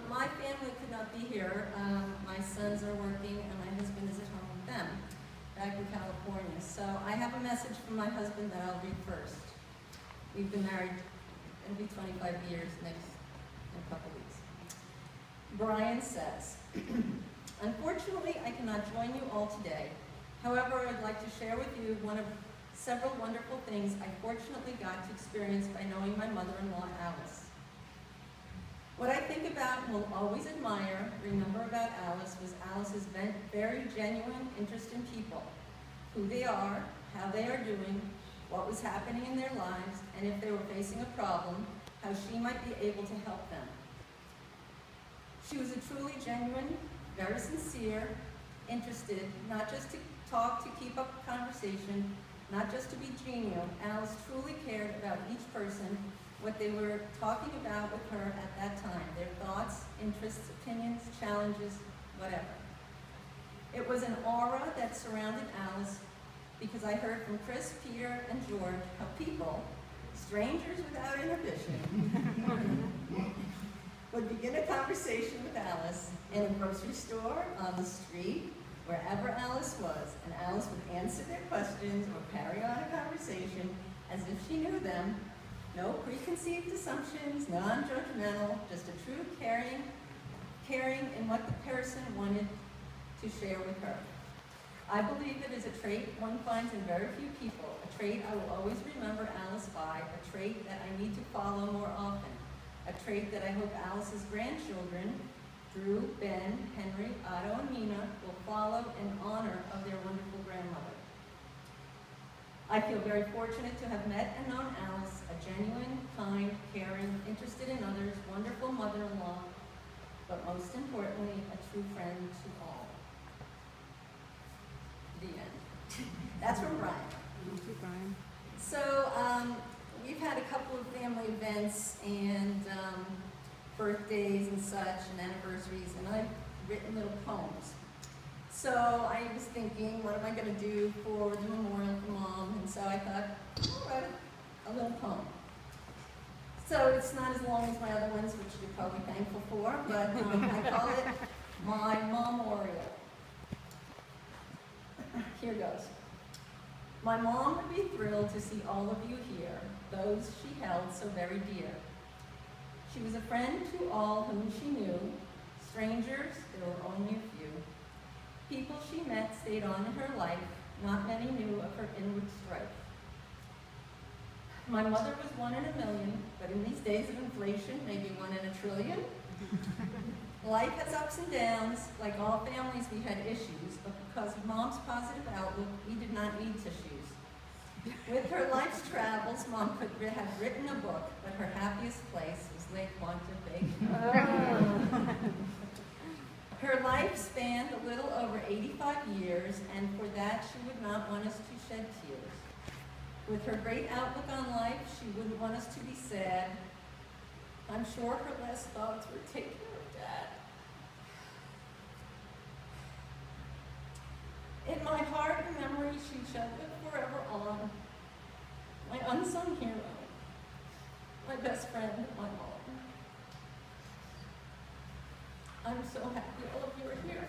My family could not be here. My sons are working and my husband is at home with them back in California. So I have a message from my husband that I'll read first. We've been married, it'll be 25 years in a couple weeks. Brian says, unfortunately, I cannot join you all today. However, I'd like to share with you one of several wonderful things I fortunately got to experience by knowing my mother-in-law, Alice. What I think about and will always remember about Alice was Alice's very genuine interest in people, who they are, how they are doing, what was happening in their lives, and if they were facing a problem, how she might be able to help them. She was a truly genuine, very sincere, interested, not just to talk to keep up a conversation, not just to be genial. Alice truly cared about each person, what they were talking about with her at that time, their thoughts, interests, opinions, challenges, whatever. It was an aura that surrounded Alice because I heard from Chris, Peter, and George how people, strangers without inhibition, would begin a conversation with Alice in a grocery store, on the street, wherever Alice was, and Alice would answer their questions or carry on a conversation as if she knew them. No preconceived assumptions, non-judgmental, just a true caring in what the person wanted to share with her. I believe it is a trait one finds in very few people, a trait I will always remember Alice by, a trait that I need to follow more often, a trait that I hope Alice's grandchildren, Drew, Ben, Henry, Otto, and Nina, will follow in honor of their wonderful grandmother. I feel very fortunate to have met and known Alice, a genuine, kind, caring, interested in others, wonderful mother-in-law, but most importantly, a true friend to all. The end. That's from Brian. Thank you, Brian. So we've had a couple of family events and birthdays and such and anniversaries, and I've written little poems. So I was thinking, what am I going to do for the memorial for Mom? And so I thought, I'll write a little poem. So it's not as long as my other ones, which you're probably thankful for, but I call it My Mom-orial. Here goes. My mom would be thrilled to see all of you here, those she held so very dear. She was a friend to all whom she knew. Strangers, there were only a few. People she met stayed on in her life. Not many knew of her inward strife. My mother was 1 in a million, but in these days of inflation, maybe 1 in a trillion. Life has ups and downs. Like all families, we had issues, but because of Mom's positive outlook, we did not need tissues. With her life's travels, Mom could have written a book, but her happiest place was Lake Quantico. Her life spanned a little over 85 years, and for that she would not want us to shed tears. With her great outlook on life, she wouldn't want us to be sad. I'm sure her last thoughts were take care of Dad. In my heart and memory, she shall live forever on. My unsung hero, my best friend, my mom. I'm so happy all of you are here.